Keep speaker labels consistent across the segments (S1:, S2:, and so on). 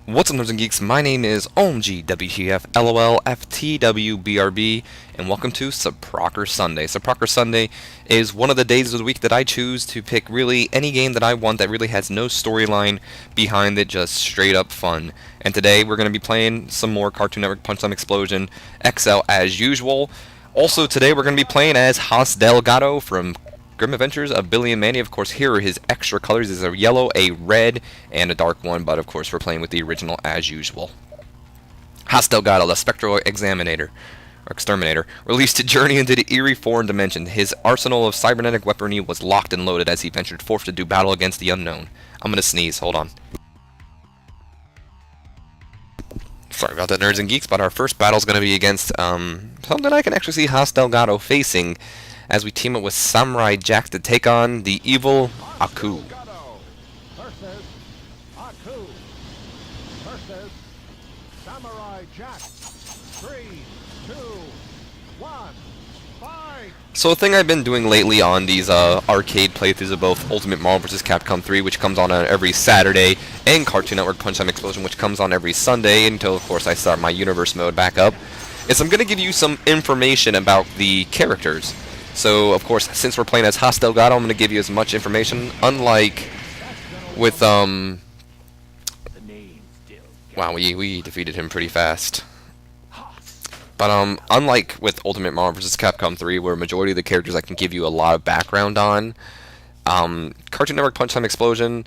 S1: What's up, nerds and geeks? My name is OMGWTF LOL FTWBRB, and welcome to Suprocker Sunday. Suprocker Sunday is one of the days of the week that I choose to pick really any game that I want that really has no storyline behind it, just straight up fun. And today we're going to be playing some more Cartoon Network Punch Time Explosion XL as usual. Also today we're going to be playing as Delgado from Grim Adventures of Billy and Mandy. Of course, here are his extra colors. There's a yellow, a red, and a dark one, but of course we're playing with the original as usual. Delgado, the Spectral Exterminator, released to journey into the eerie foreign dimension. His arsenal of cybernetic weaponry was locked and loaded as he ventured forth to do battle against the unknown. I'm gonna sneeze, hold on. Sorry about that, nerds and geeks, but our first battle is going to be against something I can actually see Delgado facing as we team up with Samurai Jack to take on the evil Aku.
S2: Versus Aku versus Samurai Jack. 3, 2, 1, fight!
S1: So a thing I've been doing lately on these arcade playthroughs of both Ultimate Marvel vs. Capcom 3, which comes on every Saturday, and Cartoon Network Punch Time Explosion, which comes on every Sunday until, of course, I start my universe mode back up, is I'm going to give you some information about the characters. So, of course, since we're playing as Delgado, I'm going to give you as much information, unlike with, wow, we defeated him pretty fast. But, unlike with Ultimate Marvel vs. Capcom 3, where majority of the characters I can give you a lot of background on, Cartoon Network Punch Time Explosion,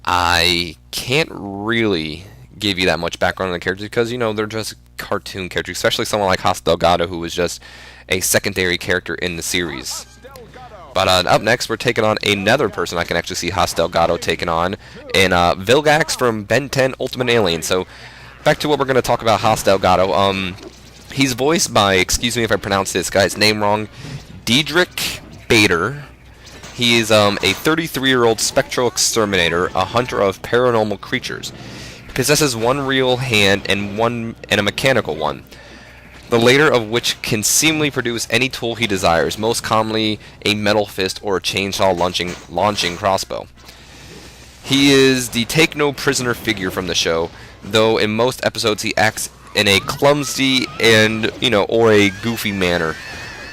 S1: I can't really give you that much background on the characters because, you know, they're just cartoon characters, especially someone like Delgado, who was just a secondary character in the series. But up next, we're taking on another person I can actually see Delgado taking on, and Vilgax from Ben 10 Ultimate Alien. So, back to what we're going to talk about Delgado. He's voiced by, excuse me if I pronounce this guy's name wrong, Diedrich Bader. He is a 33-year-old spectral exterminator, a hunter of paranormal creatures. He possesses one real hand and a mechanical one, the latter of which can seemingly produce any tool he desires, most commonly a metal fist or a chainsaw launching crossbow. He is the take-no-prisoner figure from the show, though in most episodes he acts in a clumsy and, or a goofy manner.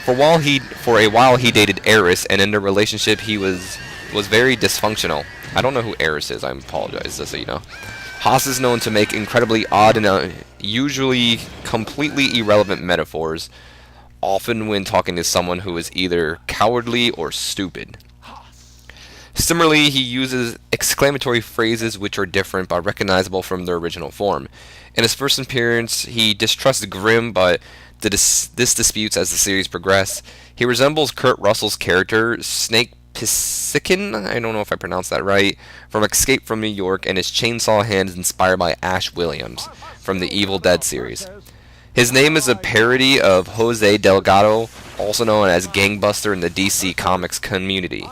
S1: For a while he dated Eris, and in their relationship he was very dysfunctional. I don't know who Eris is, I apologize, just so you know. Haas is known to make incredibly odd and usually completely irrelevant metaphors, often when talking to someone who is either cowardly or stupid. Similarly, he uses exclamatory phrases which are different but recognizable from their original form. In his first appearance, he distrusts Grimm, but this disputes as the series progresses. He resembles Kurt Russell's character, Snake Plissken, I don't know if I pronounced that right, from Escape from New York, and his chainsaw hand is inspired by Ash Williams from the Evil Dead series. His name is a parody of Jose Delgado, also known as Gangbuster in the DC Comics community.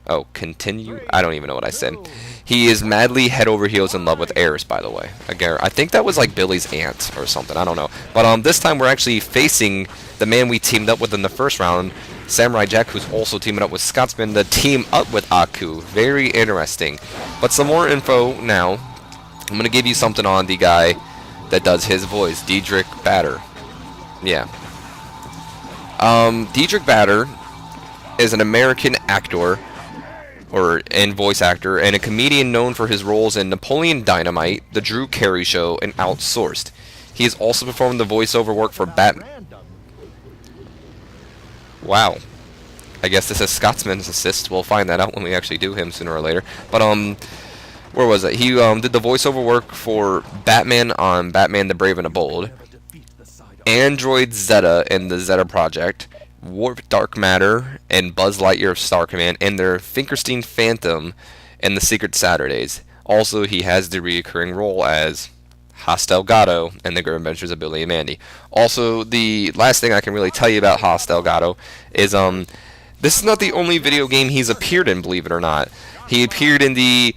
S1: Oh, continue? I don't even know what I said. He is madly head over heels in love with Eris, by the way. I think that was like Billy's aunt or something, I don't know. But this time we're actually facing the man we teamed up with in the first round, Samurai Jack, who's also teaming up with Scotsman to team up with Aku. Very interesting. But some more info now. I'm going to give you something on the guy that does his voice, Diedrich Bader. Yeah. Diedrich Bader is an American actor and voice actor, and a comedian known for his roles in Napoleon Dynamite, The Drew Carey Show, and Outsourced. He has also performed the voiceover work for Batman. Wow. I guess this is Scotsman's assist. We'll find that out when we actually do him sooner or later. But, where was it? He did the voiceover work for Batman on Batman the Brave and the Bold, Android Zeta in the Zeta Project, Warp Dark Matter, and Buzz Lightyear of Star Command, and their Finkelstein Phantom in the Secret Saturdays. Also, he has the recurring role as Delgado in the Grim Adventures of Billy and Mandy. Also, the last thing I can really tell you about Delgado is this is not the only video game he's appeared in, believe it or not. He appeared in the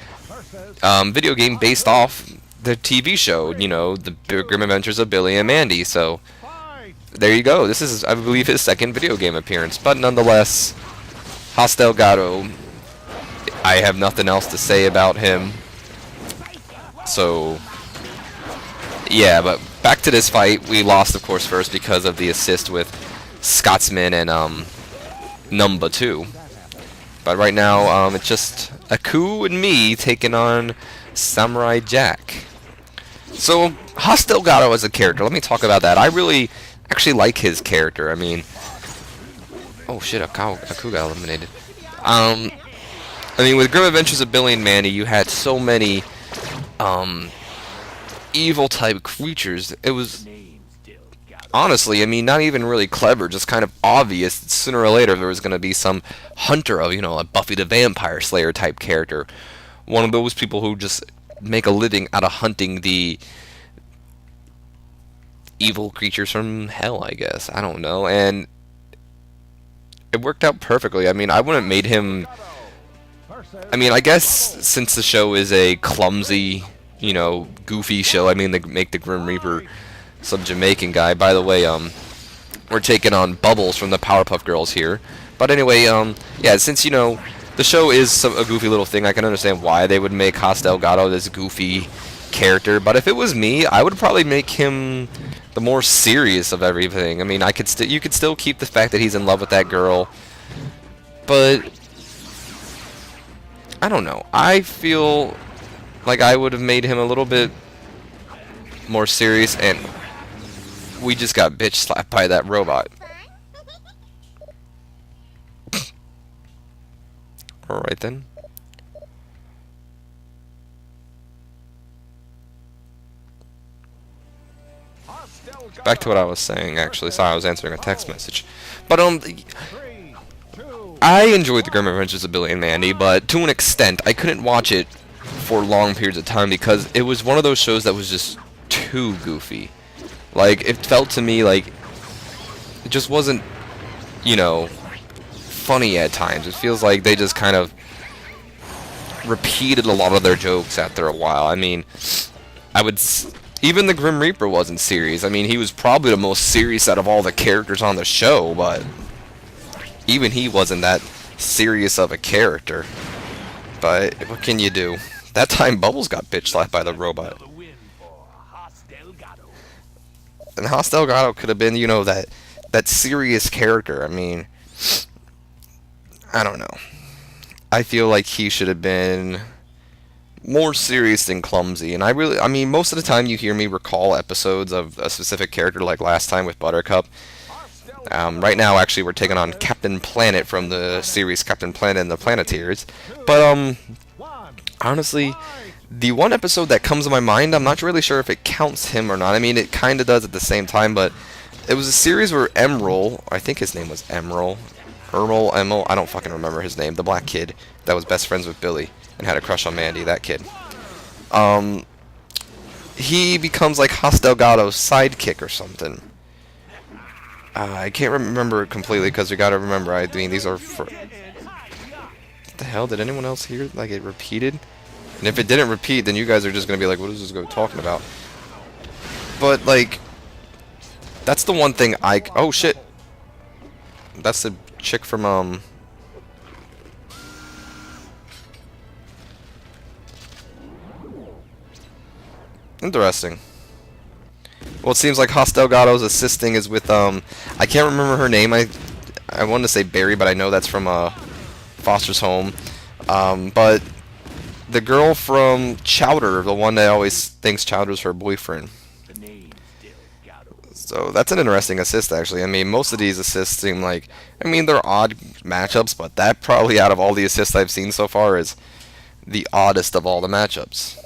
S1: video game based off the TV show, the Grim Adventures of Billy and Mandy. So there you go. This is, I believe, his second video game appearance. But nonetheless, Delgado, I have nothing else to say about him. So, yeah, but back to this fight. We lost, of course, first because of the assist with Scotsman and Number 2. But right now, it's just Aku and me taking on Samurai Jack. So, Haas Delgado as a character, let me talk about that. I really actually like his character. I mean, oh shit, Aku got eliminated. I mean, with Grim Adventures of Billy and Mandy, you had so many evil type creatures. It was honestly, I mean, not even really clever, just kind of obvious that sooner or later there was going to be some hunter of, you know, a Buffy the Vampire Slayer type character. One of those people who just make a living out of hunting the evil creatures from hell, I guess. I don't know. And it worked out perfectly. I mean, I wouldn't have made him... I mean, I guess since the show is a clumsy, you know, goofy show, I mean, they make the Grim Reaper some Jamaican guy. By the way, we're taking on Bubbles from the Powerpuff Girls here. But anyway, yeah, since, you know, the show is a goofy little thing, I can understand why they would make Haas Delgado this goofy character. But if it was me, I would probably make him the more serious of everything. I mean, you could still keep the fact that he's in love with that girl, but I don't know. I feel like I would have made him a little bit more serious, and we just got bitch slapped by that robot. Alright then. Back to what I was saying, actually. Sorry, I was answering a text message. But, I enjoyed the Grim Adventures of Billy and Mandy, but to an extent, I couldn't watch it for long periods of time because it was one of those shows that was just too goofy. Like, it felt to me like it just wasn't, you know, funny at times. It feels like they just kind of repeated a lot of their jokes after a while. I mean, even the Grim Reaper wasn't serious. I mean, he was probably the most serious out of all the characters on the show, but even he wasn't that serious of a character. But what can you do? That time Bubbles got bitch slapped by the robot. And Haas Delgado could have been, you know, that serious character. I mean, I don't know. I feel like he should have been more serious than clumsy. And I mean, most of the time you hear me recall episodes of a specific character, like last time with Buttercup. Right now, actually, we're taking on Captain Planet from the series Captain Planet and the Planeteers. But, honestly, the one episode that comes to my mind, I'm not really sure if it counts him or not. I mean, it kind of does at the same time, but it was a series where Emerald, I think his name was Emerald, I don't fucking remember his name, the black kid that was best friends with Billy and had a crush on Mandy, that kid. He becomes like Haas Delgado's sidekick or something. I can't remember it completely because we gotta remember, I mean, these are for... What the hell? Did anyone else hear, like, it repeated? And if it didn't repeat, then you guys are just gonna be like, what is this guy talking about? But, like, that's the one thing oh, shit. That's the chick from, Interesting. Well, it seems like Haas Delgado's assisting is with, I can't remember her name. I wanted to say Barry, but I know that's from, Foster's Home. But the girl from Chowder, the one that always thinks Chowder's her boyfriend. So that's an interesting assist, actually. I mean, most of these assists seem like, I mean, they're odd matchups, but that probably out of all the assists I've seen so far is the oddest of all the matchups.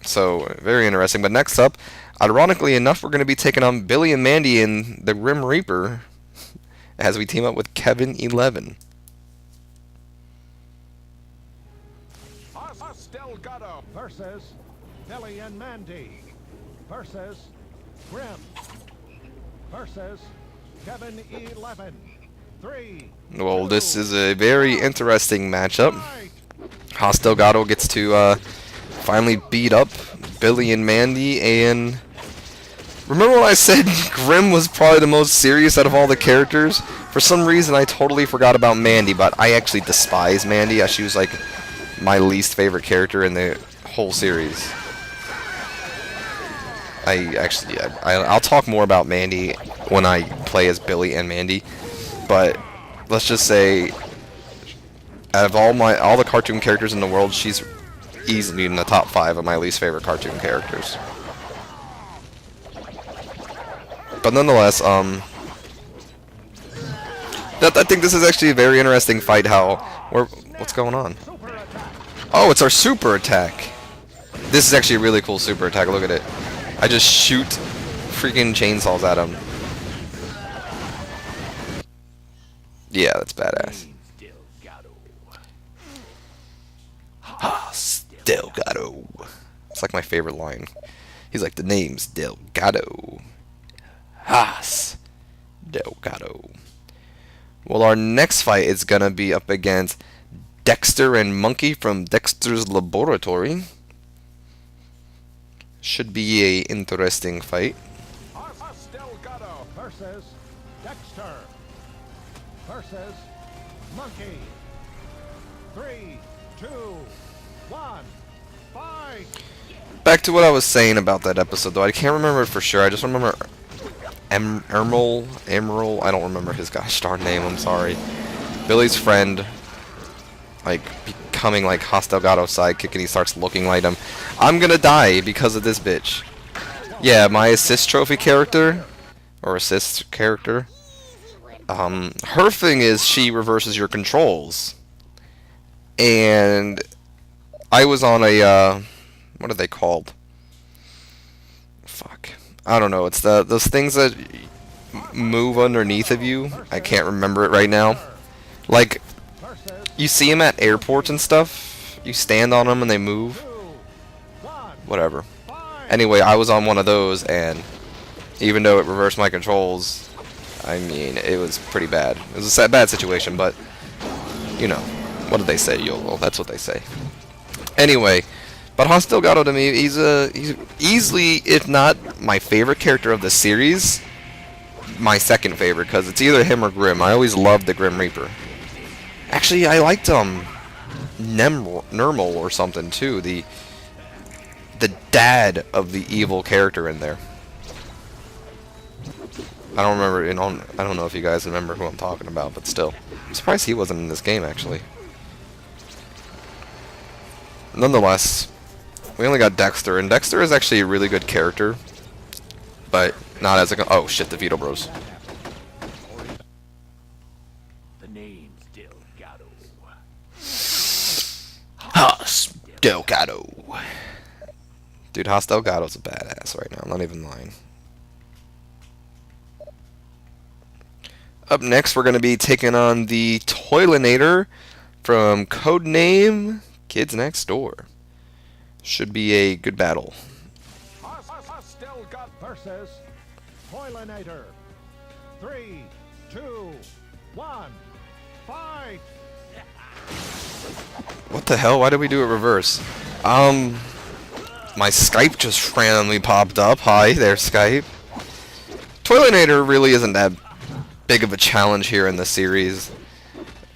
S1: So, very interesting. But next up, ironically enough, we're going to be taking on Billy and Mandy in the Grim Reaper as we team up with Kevin 11.
S2: Haas Delgado versus Billy and Mandy versus Grim versus Kevin 11. 3.
S1: Well, this is a very interesting matchup. Haas Delgado gets to finally beat up Billy and Mandy, and remember when I said Grim was probably the most serious out of all the characters? For some reason, I totally forgot about Mandy, but I actually despise Mandy. She was like my least favorite character in the whole series. I'll talk more about Mandy when I play as Billy and Mandy, but let's just say, out of all the cartoon characters in the world, she's easily in the top 5 of my least favorite cartoon characters. But nonetheless, I think this is actually a very interesting fight. What's going on? Oh, it's our super attack. This is actually a really cool super attack. Look at it. I just shoot freaking chainsaws at him. Yeah, that's badass. Delgado. It's like my favorite line. He's like, the name's Delgado. Haas. Delgado. Well, our next fight is gonna be up against Dexter and Monkey from Dexter's Laboratory. Should be a interesting fight.
S2: Delgado versus Dexter versus Monkey. 3, 2, 1, fight!
S1: Back to what I was saying about that episode, though. I can't remember it for sure. I just remember Emerald. I don't remember his gosh darn name. I'm sorry. Billy's friend, like, becoming like Delgado's sidekick, and he starts looking like him. I'm gonna die because of this bitch. Yeah, my assist trophy character, or assist character. Her thing is she reverses your controls, and I was on a what are they called? Fuck, I don't know. It's those things that move underneath of you. I can't remember it right now. Like, you see them at airports and stuff. You stand on them and they move. Whatever. Anyway, I was on one of those, and even though it reversed my controls, I mean, it was pretty bad. It was a bad situation, but, you know, what did they say, YOLO? That's what they say. Anyway, but Hans Delgado, to me, he's easily, if not my favorite character of the series, my second favorite, because it's either him or Grim. I always loved the Grim Reaper. Actually, I liked Nermal or something too. The dad of the evil character in there. I don't remember. I don't know if you guys remember who I'm talking about, but still, I'm surprised he wasn't in this game actually. Nonetheless, we only got Dexter, and Dexter is actually a really good character, but not as a. Oh shit, the Vito Bros. Haas Delgado. Dude, Haas Delgado's a badass right now. I'm not even lying. Up next, we're going to be taking on the Toilinator from Codename Kids Next Door. Should be a good battle.
S2: Haas Delgado versus Toilinator. 3, 2, 1, fight!
S1: What the hell? Why did we do it reverse? My Skype just randomly popped up. Hi there, Skype. Toilinator really isn't that big of a challenge here in the series.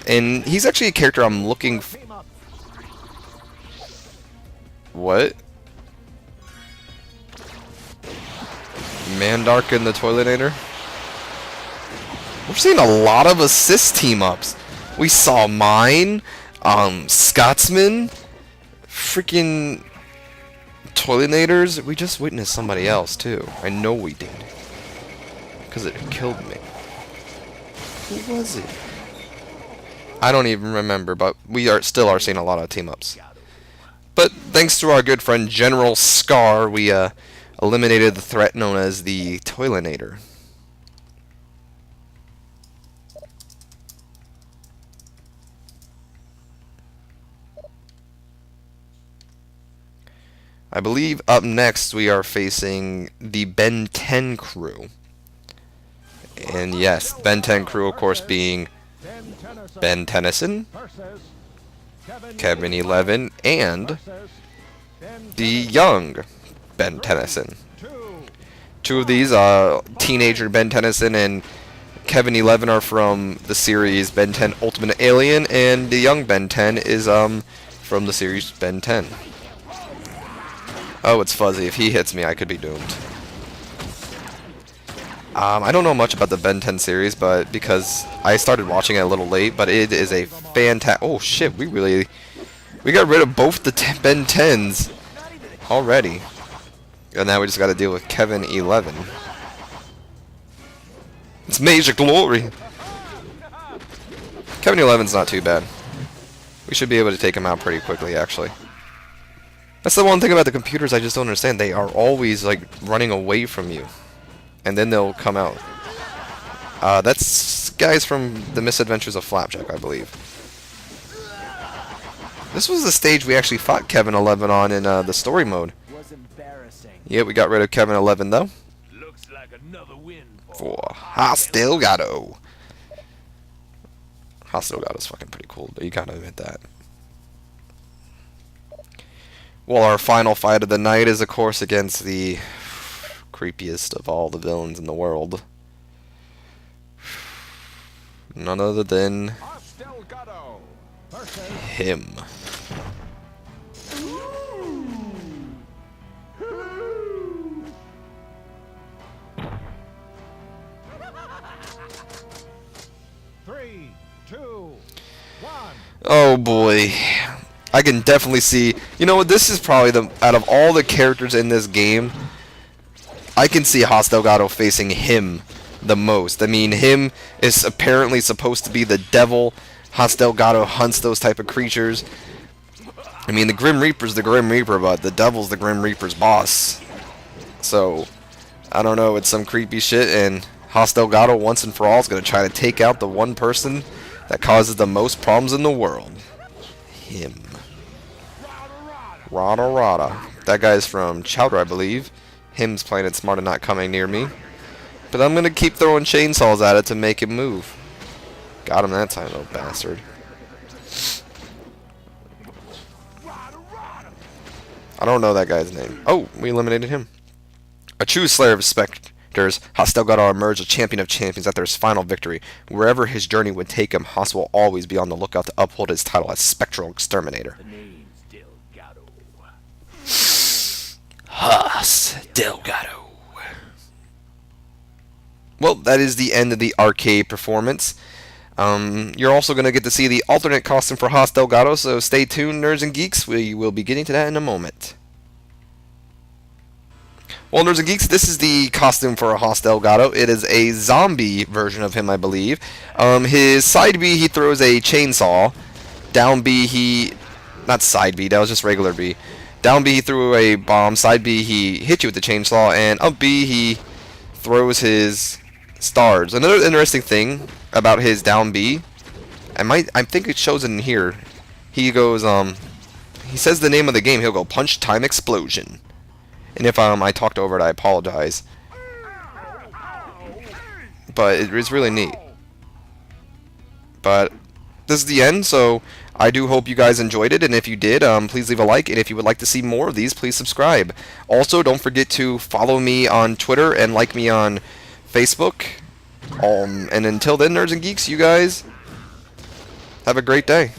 S1: And he's actually a character I'm looking What? Mandark and the Toilinator? We're seeing a lot of assist team-ups. We saw mine, Scotsman, freaking Toilinators. We just witnessed somebody else, too. I know we did. Because it killed me. Who was it? I don't even remember, but we still are seeing a lot of team-ups. But thanks to our good friend General Scar, we eliminated the threat known as the Toilinator. I believe up next we are facing the Ben 10 crew. And yes, Ben 10 crew, of course, being Ben Tennyson, Kevin 11, and the young Ben Tennyson. Two of these, teenager Ben Tennyson and Kevin 11, are from the series Ben 10 Ultimate Alien, and the young Ben 10 is from the series Ben 10. Oh, it's fuzzy. If he hits me, I could be doomed. I don't know much about the Ben 10 series, but because I started watching it a little late, but it is a fantastic. Oh shit, we got rid of both the Ben 10s already, and now we just got to deal with Kevin 11. It's Major Glory. Kevin 11's not too bad. We should be able to take him out pretty quickly, actually. That's the one thing about the computers I just don't understand. They are always like running away from you, and then they'll come out. That's guys from the Misadventures of Flapjack, I believe. This was the stage we actually fought Kevin 11 on in the story mode.
S3: Was embarrassing.
S1: Yeah, we got rid of Kevin 11 though.
S3: Looks like another win
S1: For Delgado. Delgado's fucking pretty cool, but you gotta admit that. Well, our final fight of the night is, of course, against the creepiest of all the villains in the world. None other than
S2: Delgado versus
S1: him.
S2: Three, two, one.
S1: Oh boy. I can definitely see, you know what, this is probably out of all the characters in this game, I can see Delgado facing him the most. I mean, him is apparently supposed to be the devil. Delgado hunts those type of creatures. I mean, the Grim Reaper's the Grim Reaper, but the devil's the Grim Reaper's boss. So, I don't know, it's some creepy shit, and Delgado once and for all is going to try to take out the one person that causes the most problems in the world. Him. Rada. That guy's from Chowder, I believe. Him's playing it smart and not coming near me. But I'm going to keep throwing chainsaws at it to make it move. Got him that time, little bastard. I don't know that guy's name. Oh, we eliminated him. A true slayer of specters, Delgado emerged a champion of champions after his final victory. Wherever his journey would take him, Haas will always be on the lookout to uphold his title as Spectral Exterminator.
S3: The name's Delgado.
S1: Delgado. Well, that is the end of the arcade performance. You're also going to get to see the alternate costume for Delgado, so stay tuned, nerds and geeks. We will be getting to that in a moment. Well, nerds and geeks, this is the costume for Delgado. It is a zombie version of him, I believe. His side B, he throws a chainsaw. Down B, he... Not side B, that was just regular B. Down B, he threw a bomb. Side B, he hit you with the chainsaw. And up B, he throws his stars. Another interesting thing about his down B, I think it shows it in here. He goes, he says the name of the game. He'll go, Punch Time Explosion. And if I talked over it, I apologize. But it is really neat. But this is the end, so I do hope you guys enjoyed it, and if you did, please leave a like, and if you would like to see more of these, please subscribe. Also, don't forget to follow me on Twitter and like me on Facebook. And until then, nerds and geeks, you guys have a great day.